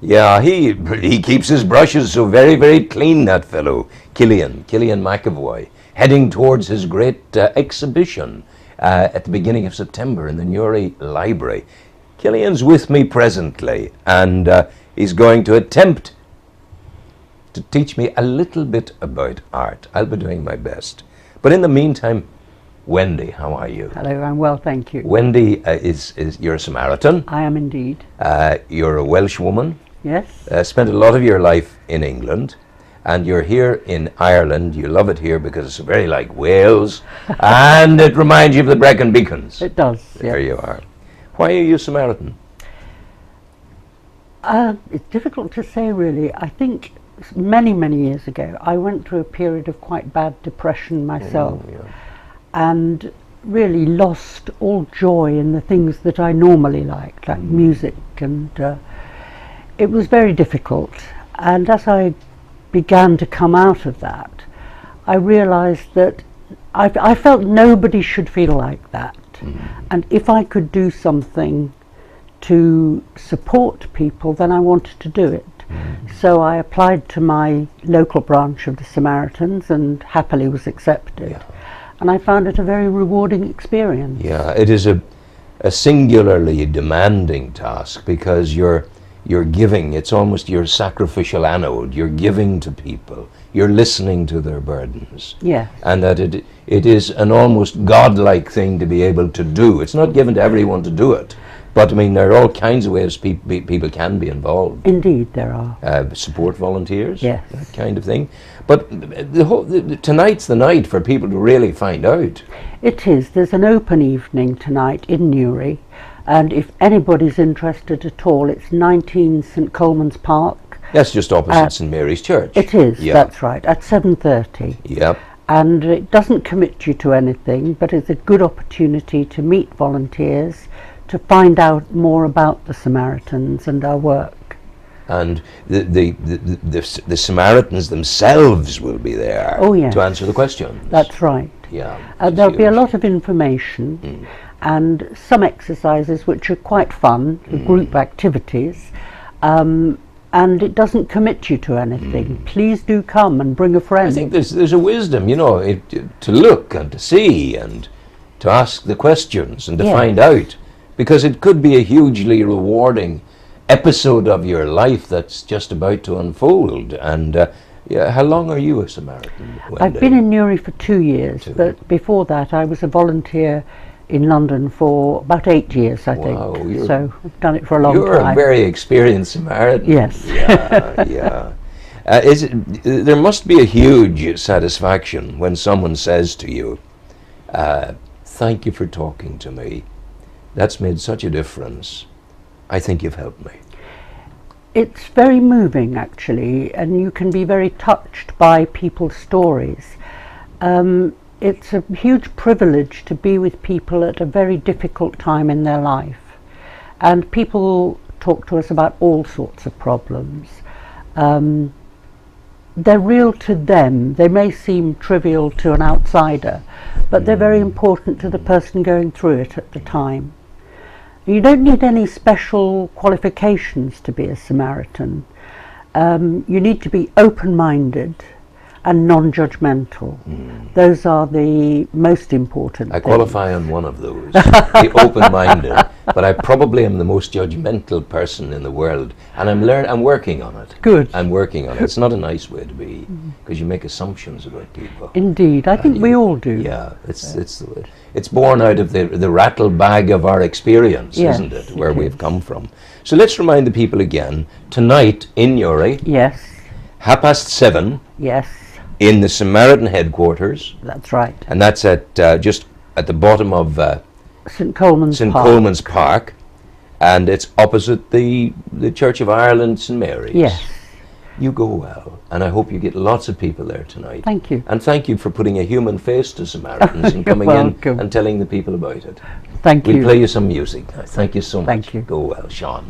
Yeah, he keeps his brushes so very, very clean, that fellow. Killian McAvoy, heading towards his great exhibition at the beginning of September in the Newry Library. Killian's with me presently, and he's going to attempt to teach me a little bit about art. I'll be doing my best. But in the meantime, Wendy, how are you? Hello, I'm well, thank you. Wendy, you're a Samaritan. I am indeed. You're a Welsh woman. Yes. Spent a lot of your life in England, and you're here in Ireland. You love it here because it's very like Wales, and it reminds you of the Brecon Beacons. It does. There you are. Why are you Samaritan? It's difficult to say, really. I think many years ago, I went through a period of quite bad depression myself, and really lost all joy in the things that I normally liked, like music, and it was very difficult. And as I began to come out of that, I realized that I felt nobody should feel like that. And if I could do something to support people, then I wanted to do it. So I applied to my local branch of the Samaritans and happily was accepted. And I found it a very rewarding experience. Yeah, it is a singularly demanding task, because you're giving. It's almost your sacrificial anode. You're giving to people. You're listening to their burdens. Yes. And that it is an almost godlike thing to be able to do. It's not given to everyone to do it. But I mean, there are all kinds of ways people can be involved. Indeed, there are. Support volunteers, yes, that kind of thing. But tonight's the night for people to really find out. It is. There's an open evening tonight in Newry, and if anybody's interested at all, it's 19 St Coleman's Park. That's just opposite St Mary's Church. It is. That's right. At 7:30. Yep. And it doesn't commit you to anything, but it's a good opportunity to meet volunteers, to find out more about the Samaritans and our work. And the Samaritans themselves will be there to answer the questions. That's right. Yeah. There'll be a lot of information and some exercises which are quite fun, group activities, and it doesn't commit you to anything. Please do come and bring a friend. I think there's a wisdom, to look and to see and to ask the questions and to find out. Because it could be a hugely rewarding episode of your life that's just about to unfold. And how long are you a Samaritan, Wendy? I've been in Newry for 2 years, but before that I was a volunteer in London for about 8 years, I think. So I've done it for a long time. You're a very experienced Samaritan. Yes. Yeah. There must be a huge satisfaction when someone says to you, thank you for talking to me. That's made such a difference. I think you've helped me. It's very moving, actually, and you can be very touched by people's stories. It's a huge privilege to be with people at a very difficult time in their life. And people talk to us about all sorts of problems. They're real to them. They may seem trivial to an outsider, but they're very important to the person going through it at the time. You don't need any special qualifications to be a Samaritan. You need to be open-minded and non-judgmental. Those are the most important things. Qualify on one of those. Be open-minded, but I probably am the most judgmental person in the world, and I'm working on it. Good. I'm working on it. It's not a nice way to be, because you make assumptions about people. Indeed, I think we all do. Yeah, it's born out of the rattle bag of our experience, isn't it, where we've come from. So let's remind the people again, tonight in Newry. Yes. 7:30. Yes. In the Samaritan headquarters. That's right. And that's at just at the bottom of St Coleman's Park, and it's opposite the Church of Ireland, St Mary's. Yes. You go well, and I hope you get lots of people there tonight. Thank you. And thank you for putting a human face to Samaritans and coming in and telling the people about it. Thank you. We'll play you some music. Thank you so much. Thank you. Go well, Sean.